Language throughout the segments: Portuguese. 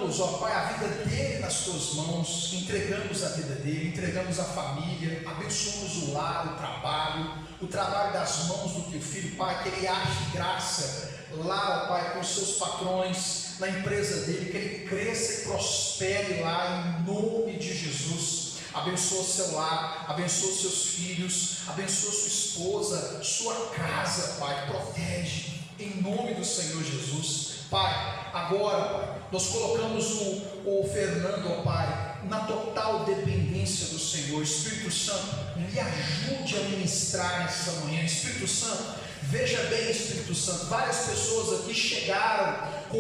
colocamos, ó Pai, a vida dele nas tuas mãos, entregamos a vida dele, entregamos a família, abençoamos o lar, o trabalho das mãos do teu filho, Pai, que ele ache graça lá, ó Pai, com os seus patrões, na empresa dele, que ele cresça e prospere lá, em nome de Jesus. Abençoa seu lar, abençoa seus filhos, abençoa sua esposa, sua casa, Pai, protege, em nome do Senhor Jesus. Pai, agora, Pai, nós colocamos o Fernando, ó Pai, na total dependência do Senhor. Espírito Santo, lhe ajude a ministrar nessa manhã. Espírito Santo, veja bem, Espírito Santo, várias pessoas aqui chegaram com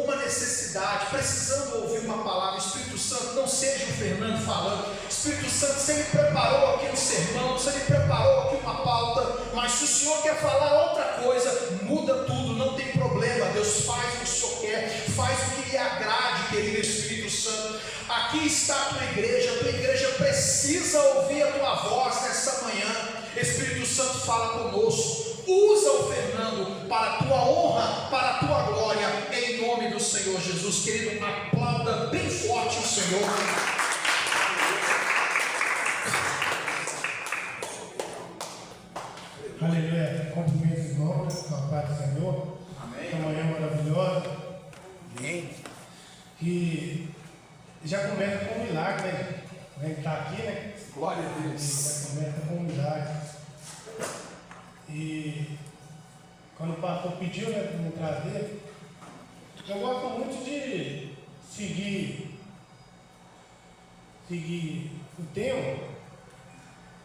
uma necessidade, precisando ouvir uma palavra. Espírito Santo, não seja o Fernando falando. Espírito Santo, você me preparou aqui um sermão, você me preparou aqui uma pauta, mas se o Senhor quer falar outra coisa, muda tudo, não tem problema. Deus, faz o que o Senhor quer, faz o que lhe agrade, querido Espírito Santo. Aqui está a tua igreja precisa ouvir a tua voz nessa manhã. Espírito Santo, fala conosco. Usa o Fernando para a tua honra, para a tua glória, em nome do Senhor Jesus. Querido, aplauda bem forte o Senhor. Aleluia. Cumprimento os irmãos com a paz do Senhor. Amém. Essa manhã maravilhosa. Amém. Que já começa com um milagre, né? A gente está aqui, né? Glória a Deus. Já começa com um milagre. E quando o pastor pediu, né, para me trazer, eu gosto muito de seguir o tema,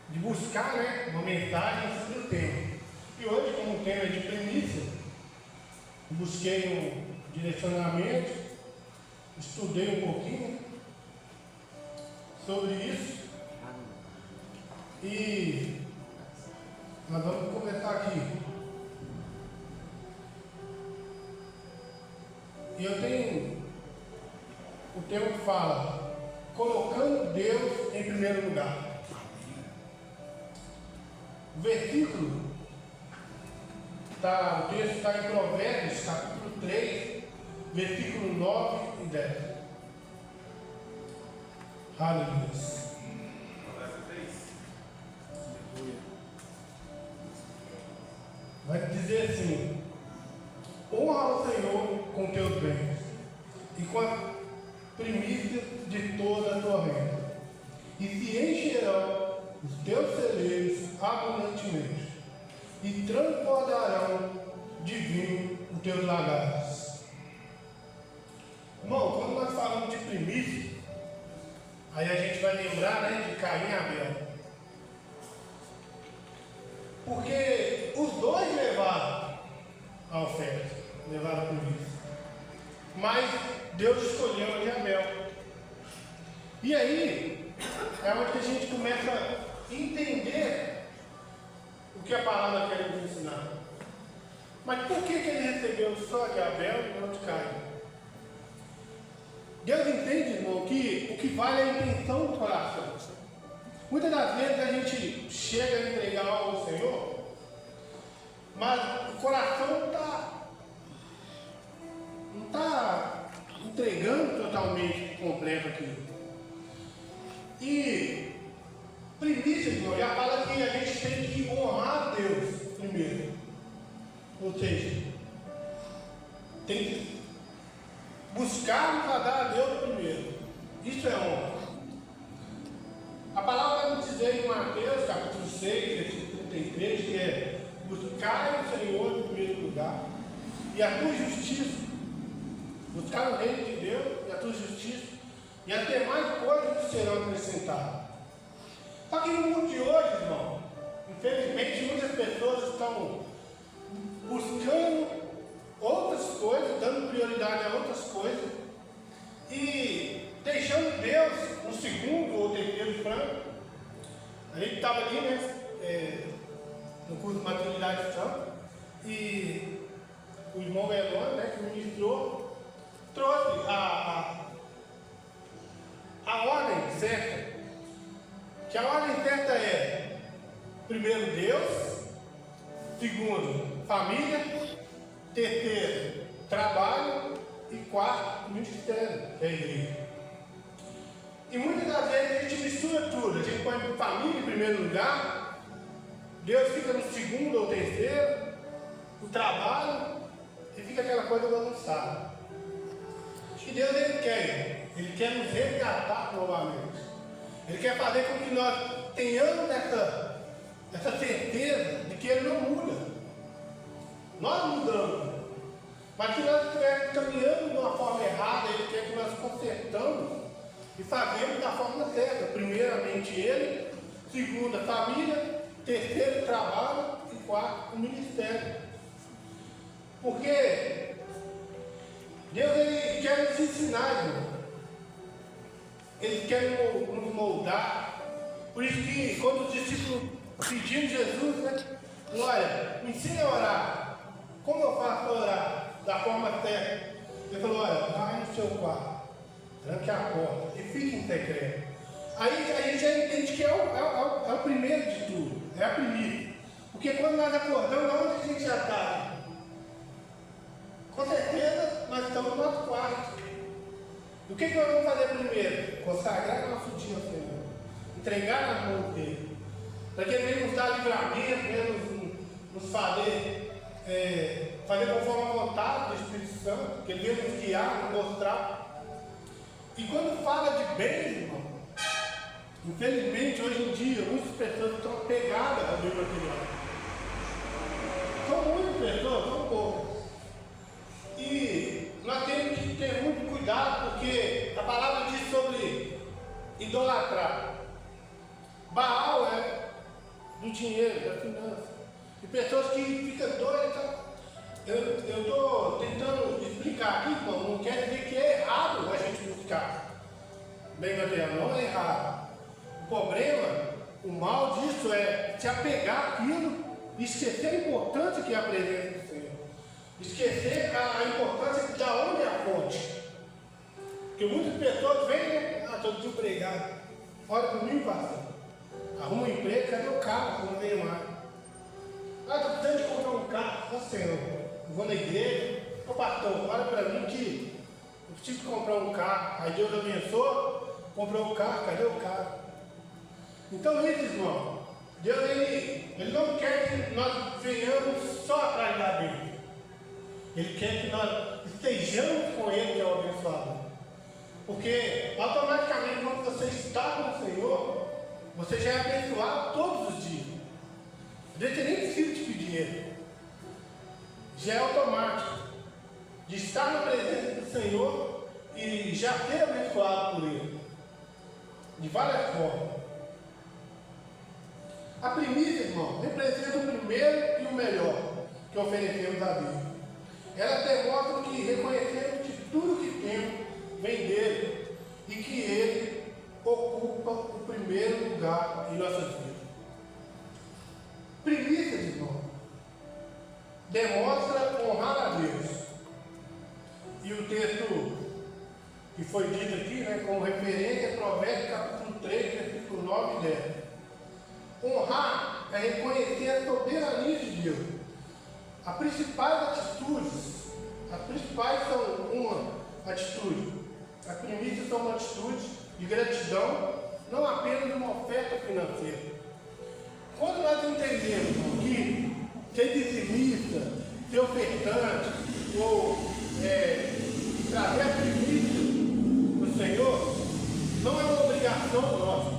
de buscar, né, uma mensagem sobre o tema. E hoje, como o tema é de premissa, busquei um direcionamento, estudei um pouquinho sobre isso e nós vamos começar aqui. E eu tenho o tema que fala: colocando Deus em primeiro lugar. O versículo, o texto está em Provérbios, capítulo 3, versículo 9 e 10. Aleluia. Vai dizer assim: honra ao Senhor com teus bens e com a primícia de toda a tua renda, e se encherão os teus celeiros abundantemente, e transbordarão de vinho os teus lagares. Irmão, quando nós falamos de primícia, aí a gente vai lembrar, né, de Caim e Abel. Porque os dois levaram a oferta, levaram a primícia. Mas Deus escolheu a de Abel. E aí é onde a gente começa a entender o que a palavra quer nos ensinar. Mas por que ele recebeu só a de Abel e não de Caim? Deus entende, irmão, que o que vale é a intenção do coração. Muitas das vezes a gente chega a entregar algo ao Senhor, mas o coração não está entregando totalmente completo aquilo. E primícia, irmão, já fala que a gente tem que honrar a Deus primeiro. Ou seja, tem que buscar agradar a Deus primeiro. Isso é honra. A palavra vai nos dizer em Mateus, capítulo 6, versículo 33, que é: buscar o Senhor em primeiro lugar e a tua justiça. Buscar o reino de Deus e a tua justiça, e as demais coisas serão acrescentadas. Só que no mundo de hoje, irmão, infelizmente muitas pessoas estão buscando outras coisas, dando prioridade a outras coisas, e deixando Deus no segundo ou terceiro plano. A gente estava ali, né, no curso de maturidade santa, e o irmão Elon, né, que ministrou, trouxe a ordem certa. Que a ordem certa é: primeiro Deus, segundo família, terceiro trabalho e quarto ministério, que é a igreja. E muitas das vezes a gente mistura tudo. A gente põe a família em primeiro lugar, Deus fica no segundo ou terceiro, o trabalho, e fica aquela coisa bagunçada. E Deus Ele quer nos resgatar novamente. Ele quer fazer com que nós tenhamos essa certeza de que Ele não muda. Nós mudamos. Mas se nós estivermos caminhando de uma forma errada, Ele quer que nós consertamos e fazemos da forma certa. Primeiramente Ele, segundo a família, terceiro trabalho e quarto o ministério. Porque Deus Ele quer nos ensinar, irmão. Ele quer nos moldar. Por isso que quando os discípulos pediram Jesus, né? Olha, me ensina a orar. Como eu faço para orar? Da forma certa. Ele falou, olha, vai no seu quarto, tranque a porta e fique em secreto. Aí a gente já entende que é o primeiro de tudo, é a primeira. Porque quando nós acordamos, onde a gente já está? Com certeza nós estamos no nosso quarto. O que nós vamos fazer primeiro? Consagrar nosso dia ao Senhor, entregar na mão dele, para que ele venha nos dar livramento, nos fazer conforme a vontade do Espírito Santo, que ele venha nos guiar, nos mostrar. E quando fala de bens, irmão, infelizmente hoje em dia muitas pessoas estão apegadas ao bem material. São muitas pessoas, são poucas. E nós temos que ter muito cuidado, porque a palavra diz sobre idolatrar. Baal é do dinheiro, da finança. E pessoas que ficam doidas. Eu estou tentando explicar aqui, irmão, não quer dizer que é errado a gente buscar bem material, não é errado. O problema, o mal disso é se apegar àquilo e esquecer a importância que é a presença do Senhor. Esquecer a importância de onde é a fonte. Porque muitas pessoas vêm, né? Estou desempregado. Olha para mim, pastor. Arruma um emprego, cadê o carro? Não veio mais. Estou precisando de comprar um carro. Ó Senhor, eu vou na igreja. Ô pastor, olha para mim que eu preciso comprar um carro. Aí Deus abençoou, comprou um carro, cadê o carro? Então isso, irmão, Deus ele não quer que nós venhamos só atrás da Bíblia. Ele quer que nós estejamos com Ele, que é o abençoado. Porque automaticamente quando você está com o Senhor, você já é abençoado todos os dias. Você nem precisa te pedir Ele. Já é automático. De estar na presença do Senhor e já ser abençoado por Ele. De várias formas. A primícia, irmão, representa o primeiro e o melhor que oferecemos a Deus. Ela demonstra que reconhecemos que tudo que temos vem dele e que ele ocupa o primeiro lugar em nossas vidas. Primícias, irmão, demonstra honrar a Deus. E o texto que foi dito aqui, né, como referência, é Provérbios capítulo 3, versículo 9 e 10. Honrar é reconhecer a soberania de Deus. As principais são uma atitude. As primícias são uma atitude de gratidão, não apenas uma oferta financeira. Quando nós entendemos que ser dizimista, ser ofertante, ou trazer a primícia do Senhor, não é uma obrigação nossa.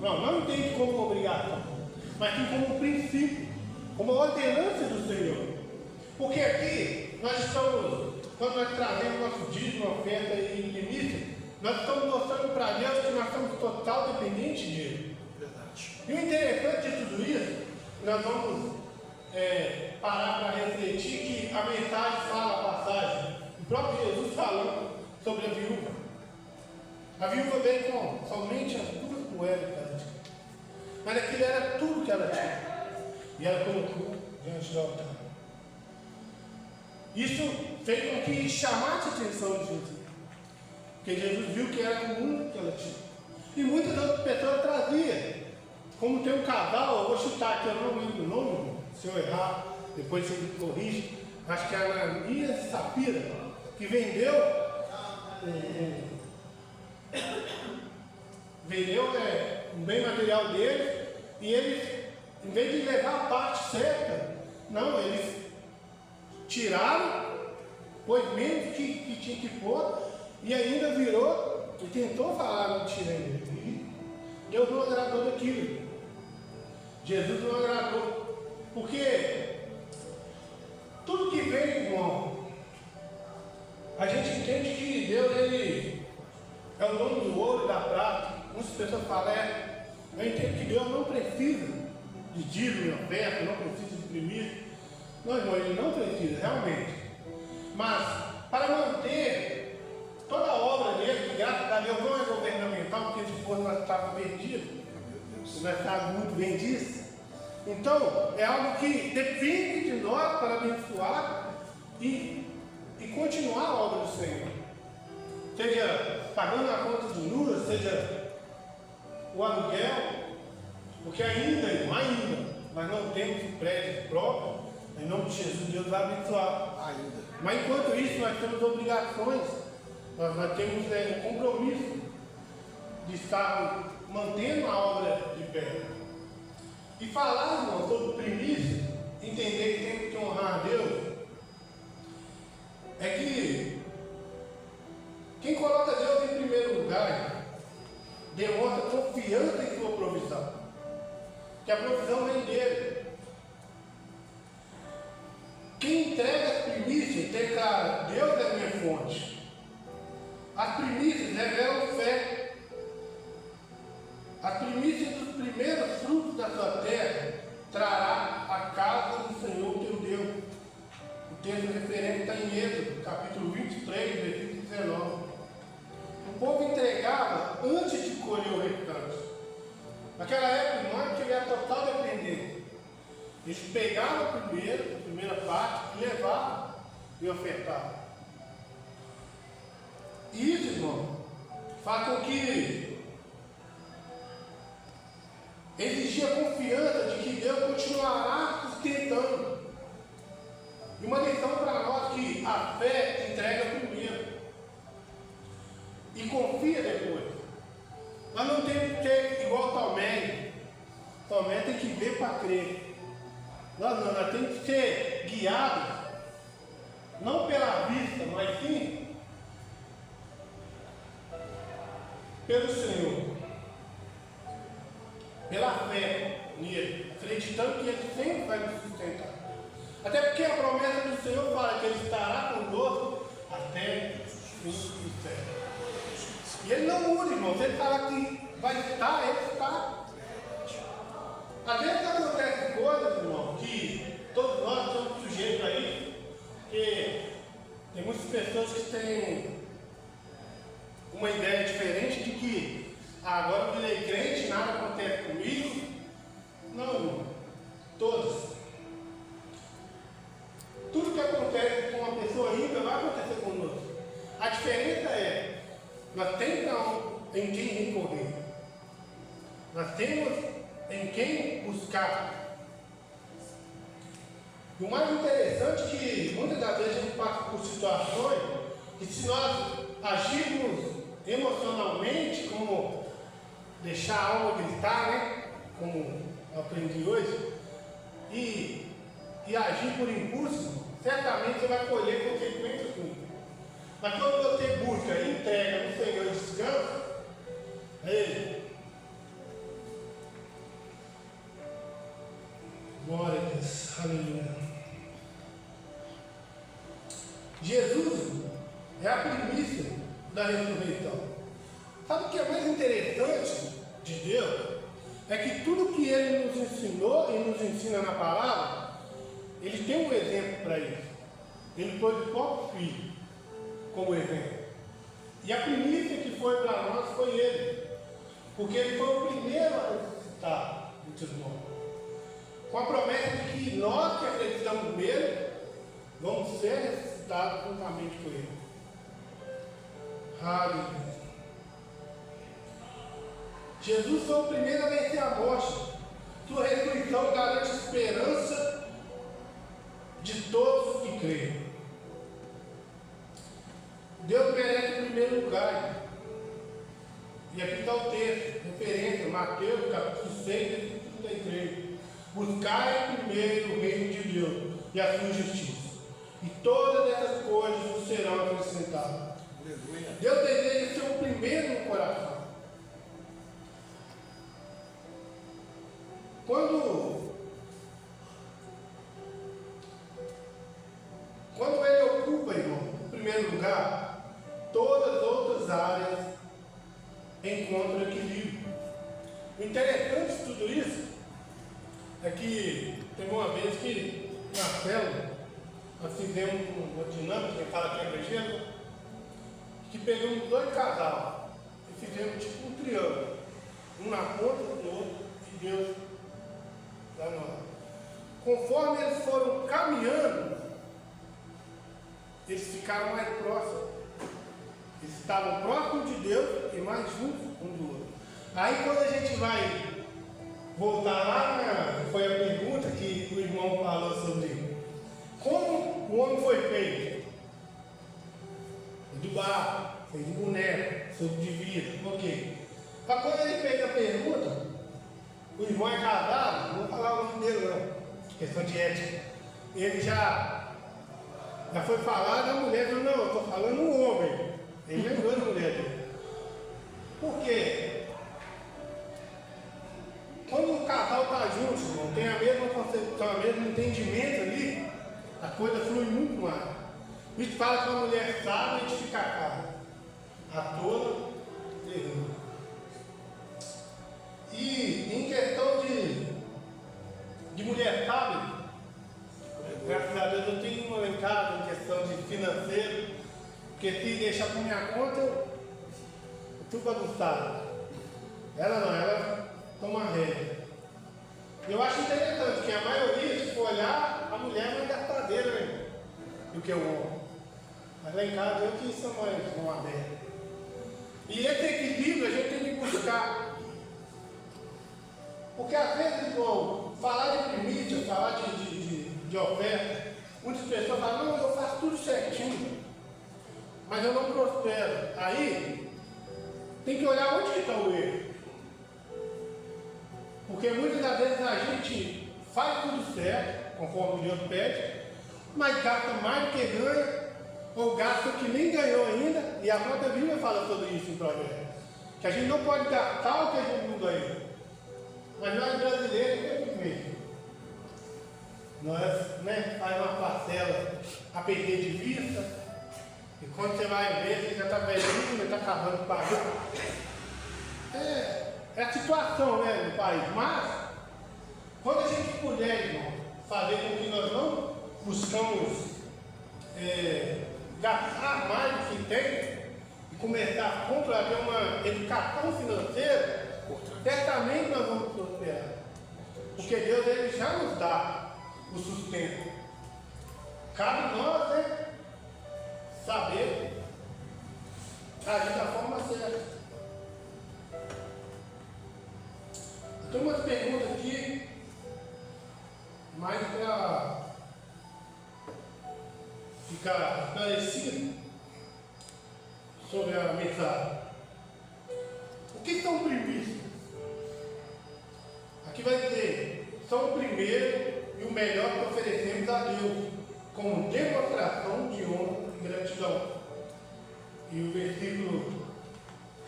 Não entende como uma obrigação, mas sim como um princípio, como uma ordenança do Senhor. Porque aqui, quando nós trazemos nosso dízimo, oferta e primícia, nós estamos mostrando para Deus que nós somos total dependentes dele. Verdade. E o interessante de tudo isso, nós vamos parar para refletir que a mensagem fala a passagem, o próprio Jesus falando sobre a viúva. A viúva veio com somente as duas moedas que ela tinha. Mas aquilo era tudo que ela tinha. E ela colocou diante do altar. Isso fez com que chamasse a atenção de Jesus. Porque Jesus viu que era comum que ela tinha. E muitas outras pessoas traziam. Como tem um casal, eu vou chutar aqui, eu não lembro o nome, se eu errar, depois você me corrige. Acho que é Ananias e Safira, que vendeu vendeu um bem material deles, e eles, em vez de levar a parte certa, não, eles tiraram, pôs menos que tinha que pôr, e ainda virou e tentou falar mentira ainda. E Deus não agradou daquilo. Jesus não agradou. Porque tudo que vem, irmão, a gente entende que Deus, Ele é o dono do ouro e da prata. Muitas pessoas falam, eu entendo que Deus não precisa de dízimo e oferta, não precisa de primícia. Não, irmão, Ele não precisa, realmente. Mas, para manter toda a obra dele, que graças a Deus não é governamental, porque se fosse nós estávamos perdidos, nós estávamos muito bem disso. Então, é algo que depende de nós para abençoar e continuar a obra do Senhor. Seja pagando a conta de luz, seja o aluguel, porque ainda, nós não temos um prédio próprio, em nome de Jesus, Deus vai abençoar ainda. Mas enquanto isso, nós temos obrigações, nós temos um compromisso de estar mantendo a obra de pé. E falar, irmão, sobre primícia, entender que tem que honrar a Deus, é que quem coloca Deus em primeiro lugar demonstra confiança em sua provisão, que a provisão vem dele. Quem entrega as primícias tem claro, Deus é a minha fonte. As primícias revelam fé. As primícias dos primeiros frutos da sua terra trará a casa do Senhor teu Deus. O texto referente está em Êxodo, capítulo 23, versículo 19. O povo entregava antes de colher o restante. Naquela época, irmão, tinha a total dependência. Eles pegavam a primeira parte, e levavam e ofertavam. Isso, irmão, faz com que exigia confiança de que Deus continuará sustentando. E uma lição para nós que a fé entrega primeiro e confia depois. Nós não temos que ser igual Tomé. Tomé tem que ver para crer. Nós temos que ser guiados, não pela vista, mas sim pelo Senhor, pela fé nele, acreditando que Ele sempre vai nos sustentar. Até porque a promessa do Senhor fala que Ele estará conosco até o fim do século. E Ele não muda, irmão. Se Ele falar que vai estar, Ele está. Às vezes acontece coisas, irmão, que todos nós somos sujeitos a isso, porque tem muitas pessoas que têm uma ideia diferente de que agora eu virei crente, nada acontece comigo. Não, irmão. Todos. Tudo que acontece com uma pessoa ímpia vai acontecer conosco. A diferença é, nós temos em quem recorrer. Nós temos em quem buscar. E o mais interessante é que muitas das vezes a gente passa por situações que, se nós agirmos emocionalmente, como deixar a alma gritar, né? Como eu aprendi hoje, e agir por impulso, certamente você vai colher consequências ruins. Mas quando você busca e entrega no Senhor e descansa, glória a Deus, aleluia. Jesus é a primícia da ressurreição. Sabe o que é mais interessante de Deus? É que tudo que Ele nos ensinou e nos ensina na palavra, Ele tem um exemplo para isso. Ele pôs o próprio Filho como exemplo. E a primícia que foi para nós foi Ele. Porque Ele foi o primeiro a ressuscitar muitos mortos. Com a promessa de que nós que acreditamos nele, vamos ser ressuscitados juntamente com Ele. Aleluia. Jesus foi o primeiro a vencer a morte. Sua ressurreição garante esperança de todos que creem. Deus merece o primeiro lugar. E aqui está o texto, referência, Mateus capítulo 6, versículo 33. Buscai primeiro o reino de Deus e a sua justiça, e todas essas coisas vos serão acrescentadas. Aleluia. Deus deseja ser o primeiro no coração. Quando Ele ocupa, irmão, o primeiro lugar, todas as outras áreas encontram equilíbrio. O interessante de tudo isso é que teve uma vez que na célula nós fizemos uma dinâmica, quem fala aqui é igreja, que pegamos 2 casais e fizemos tipo um triângulo, um na ponta do outro, e Deus lá no lado. Conforme eles foram caminhando, eles ficaram mais próximos. Eles estavam próximos de Deus e mais juntos um do outro. Aí quando a gente vai voltar lá, foi a pergunta que o irmão falou sobre como o homem foi feito. De barro, foi de boneco, foi de vidro, ok. Mas quando ele fez a pergunta, o irmão é casado, não vou falar o nome dele não, questão de ética. Ele já foi falar da mulher, falou, não, eu estou falando o homem. Ele lembrou da mulher dele. Por quê? Quando o casal está junto, irmão, tem a mesma concepção, o mesmo entendimento ali, a coisa flui muito mais. A gente fala que a mulher sabe edificar a casa, a tola terrível. E em questão de mulher sábia, graças a Deus eu tenho uma lá em casa em questão de financeiro, porque se deixar por minha conta, eu tudo bagunçado. Ela não, ela toma rédea. Eu acho interessante que a maioria, se for olhar, a mulher é mais gastadeira, né, do que o homem. Mas lá em casa eu que sou mais uma aberta. E esse equilíbrio a gente tem que buscar. Porque às vezes, irmão, falar de primícia, falar de oferta, muitas pessoas falam, não, eu faço tudo certinho, mas eu não prospero. Aí, tem que olhar onde que está o erro. Porque muitas das vezes a gente faz tudo certo, conforme Deus pede, mas gasta mais do que ganha, ou gasta o que nem ganhou ainda, e a própria Bíblia fala sobre isso em Provérbios. Que a gente não pode gastar o que a gente não ganhou. Mas nós brasileiros, infelizmente, nós faz uma parcela a perder de vista, e quando você vai ver, você já está velhinho, já está acabando de pagar. É a situação, né, no país. Mas, quando a gente puder, irmão, fazer com que nós não buscamos gastar mais do que tem, e começar a controlar uma educação financeira, certamente nós vamos prosperar. Porque Deus ele já nos dá o sustento. Cabe nós, né, saber agir da forma certa. Tem umas perguntas aqui, mais para ficar esclarecido sobre a mensagem. O que são primícias? Aqui vai dizer, são o primeiro e o melhor que oferecemos a Deus, como demonstração de honra e gratidão. E o versículo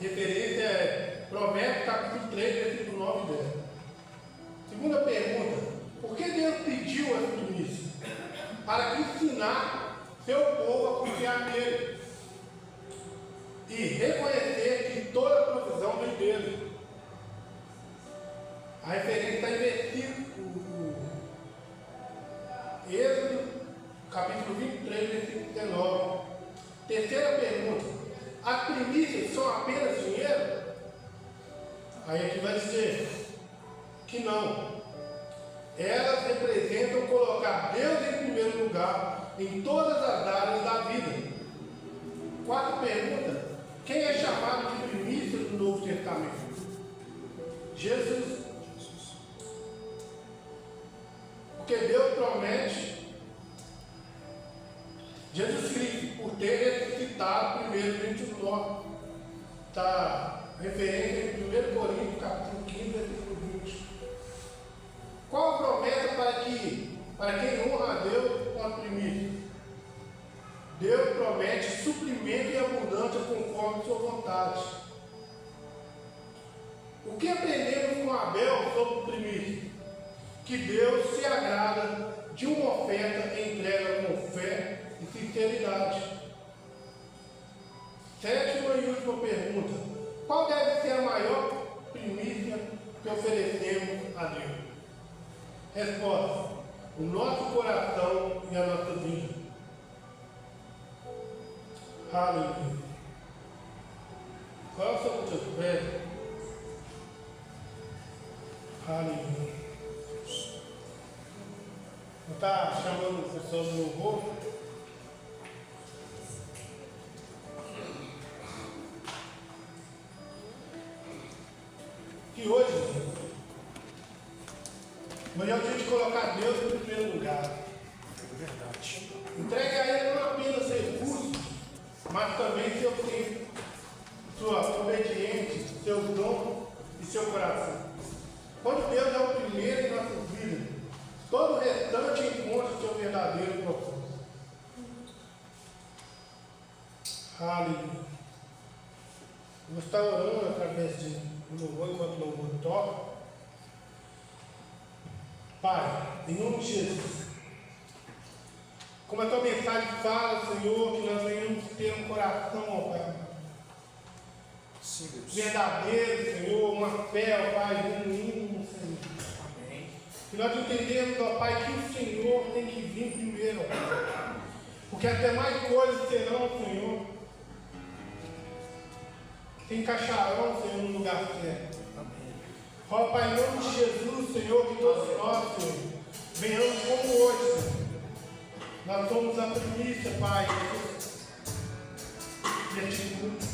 referência é Provérbios capítulo 3, versículo 9 e 10. Segunda pergunta, por que Deus pediu as primícias? Para ensinar seu povo a confiar nele e reconhecer que toda a provisão vem dele. A referência está em versículo Êxodo, capítulo 23, versículo 19. Terceira pergunta, as primícias são apenas dinheiro? Aí aqui vai dizer que não. Elas representam colocar Deus em primeiro lugar em todas as áreas da vida. Quarta pergunta, quem é chamado de primícia do Novo Testamento? Jesus. Porque Deus promete, Jesus Cristo, por ter ressuscitado primeiro dentre os mortos. está referente em 1 Coríntios, capítulo 15, versículo 20. Qual a promessa para quem honra a Deus com a primícia? Deus promete suprimento e abundância conforme sua vontade. O que aprendemos com Abel sobre primícia? Que Deus se agrada de uma oferta entrega com fé e sinceridade. Sétima e última pergunta: qual deve ser a maior primícia que oferecemos a Deus? Resposta: o nosso coração e a nossa vida. Aleluia. Qual são os teus pés? Aleluia. Não está chamando o pessoal do louvor? Que hoje é o dia de colocar Deus no primeiro lugar. É verdade. Entregue a Ele não apenas recursos, mas também seu tempo, sua obediência, seus dons e seu coração. Quando Deus é o primeiro em nossas vidas, todo o restante encontra o seu verdadeiro propósito. Aleluia. Vou estar orando através de louvor, enquanto o louvor toca. Pai, em nome de Jesus, como a tua mensagem fala, Senhor, que nós venhamos ter um coração, ó Pai, Sim, Deus. verdadeiro, Senhor, uma fé, ó Pai, genuína, Senhor. Amém. Que nós entendemos, ó Pai, que o Senhor tem que vir primeiro, ó Pai. Porque até mais coisas serão, Senhor, se encaixarão, Senhor, no lugar certo. Amém. Ó Pai, em nome de Jesus, Senhor, que todos nós, Senhor, venhamos como hoje, Senhor. Nós somos a primícia, Pai, deste culto.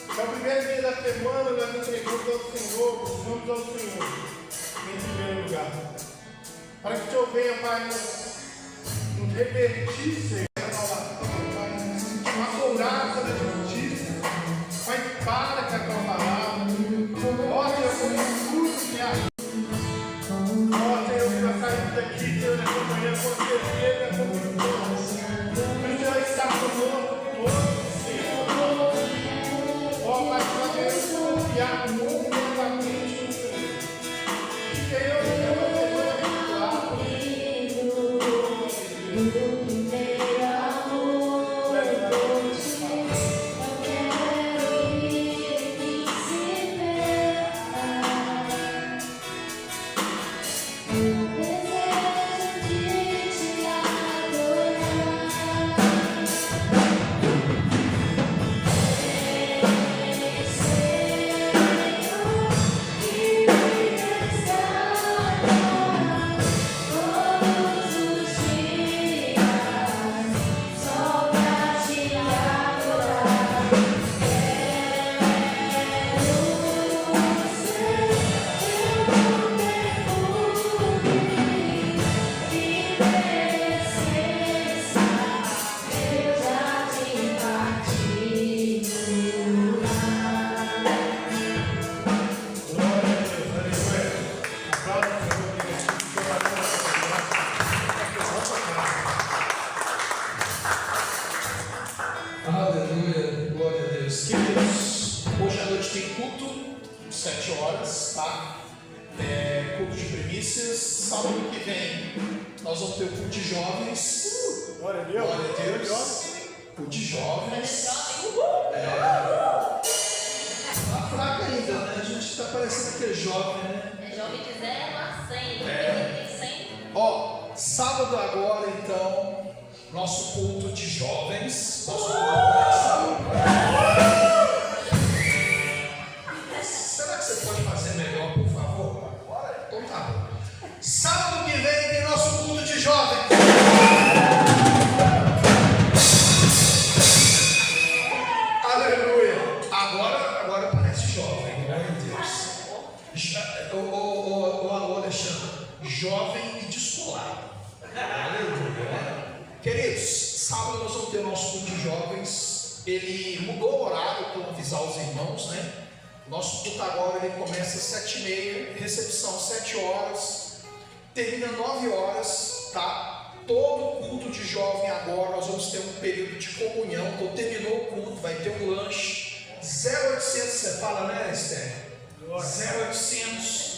No primeiro dia da semana, nós entregamos ao Senhor, buscamos ao Senhor, em primeiro lugar. Para que o Senhor venha, Pai, nos revertir, Senhor, a salvação, Pai, a couraça da justiça, Pai, para com a tua palavra. Ó, Senhor, com tudo que há. Ó, Senhor, que nós saímos daqui, Senhor, nessa manhã, com certeza, com vitória. O Senhor está conosco, Senhor. Ó, Pai, que nós devemos confiar completamente no Senhor. Que Senhor, que uma semana abençoada. Aleluia, glória a Deus. Queridos, hoje à noite tem culto, 7 horas, tá? Culto de primícias. Sábado que vem nós vamos ter o culto de jovens. Glória a Deus. Glória a Deus. Culto de jovens. Tá fraca ainda, né? A gente está parecendo que é jovem, né? É jovem de 0 a 100. É. Tem 100. Ó, sábado agora então, nosso culto de jovens. Nosso culto começa. Será que você pode fazer melhor, por favor? Então tá bom. Sábado que vem tem nosso culto de jovens. Aleluia. Agora parece jovem, glória a Deus. Ô Alexandre, jovem e descolado. Aleluia. Queridos, sábado nós vamos ter o nosso culto de jovens. Ele mudou o horário, para avisar avisar os irmãos, né? Nosso culto agora ele começa às 7h30, recepção 7 horas, termina 9 horas, tá? Todo culto de jovem agora nós vamos ter um período de comunhão. Então terminou o culto, vai ter um lanche. 0800, você fala, né, Esther? 0800.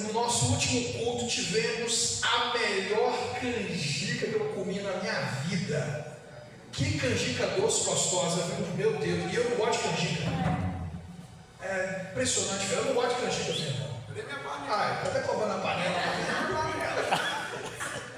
No nosso último culto tivemos a melhor canjica que eu comi na minha vida. Que canjica doce, gostosa, viu? Meu Deus, e eu não gosto de canjica. É impressionante, eu não gosto de canjica, filho. Ai, tá até cobrando a panela.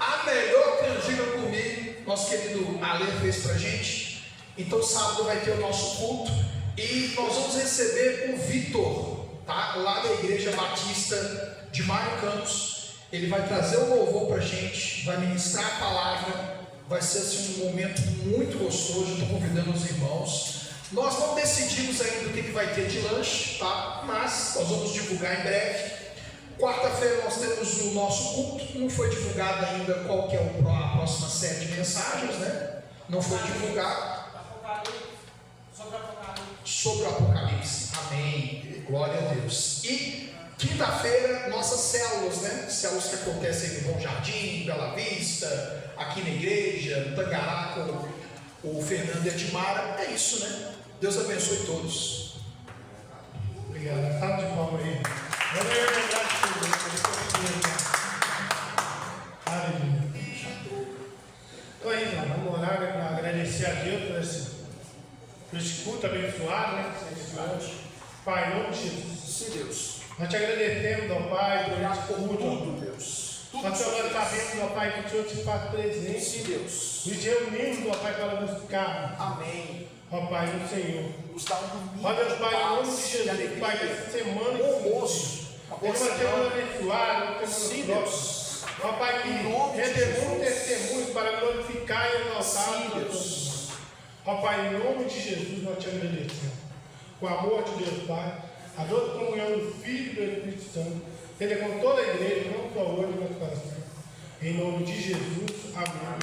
A melhor canjica que eu comi, nosso querido Ale fez pra gente. Então sábado vai ter o nosso culto e nós vamos receber o Vitor, tá? Lá da Igreja Batista de Mário Campos. Ele vai trazer o louvor pra gente, vai ministrar a palavra. Vai ser assim, um momento muito gostoso. Estou convidando os irmãos. Nós não decidimos ainda o que vai ter de lanche, tá? Mas nós vamos divulgar em breve. Quarta-feira nós temos o nosso culto. Não foi divulgado ainda qual que é a próxima série de mensagens, né? Não foi divulgado. Sobre o Apocalipse. Amém. Glória a Deus. E quinta-feira, nossas células, né? Células que acontecem no Bom Jardim, Bela Vista, aqui na igreja, no Tangará, com o Fernando e a Dimara. É isso, né? Deus abençoe todos. Obrigado. Fala de palma aí. Vamos lembrar de tudo. Aleluia. Então aí, vamos orar, né, para agradecer a Deus por esse culto abençoado, né? Pai, em nome de Jesus. Sim, Deus. Nós te agradecemos, ó Pai, por esse culto. Deus. Nós sabemos, ó Pai, que o Senhor se faz presente. Sim, Deus. Nos reunimos, ó Pai, para buscar. Amém. Ó Pai, no Senhor. Nos dá um domingo. Ó Deus, Pai, em nome de Jesus, Pai, que essa semana almoço. uma semana abençoada, uma semana próxima. Ó Pai, que rendemos testemunhos para glorificar e exaltar o Deus. Ó Pai, em nome de Jesus, nós te agradecemos. Com o amor de Deus, Pai, a doce comunhão do Filho e do Espírito Santo, seja com toda a igreja, não só hoje, mas para sempre. Em nome de Jesus, amém.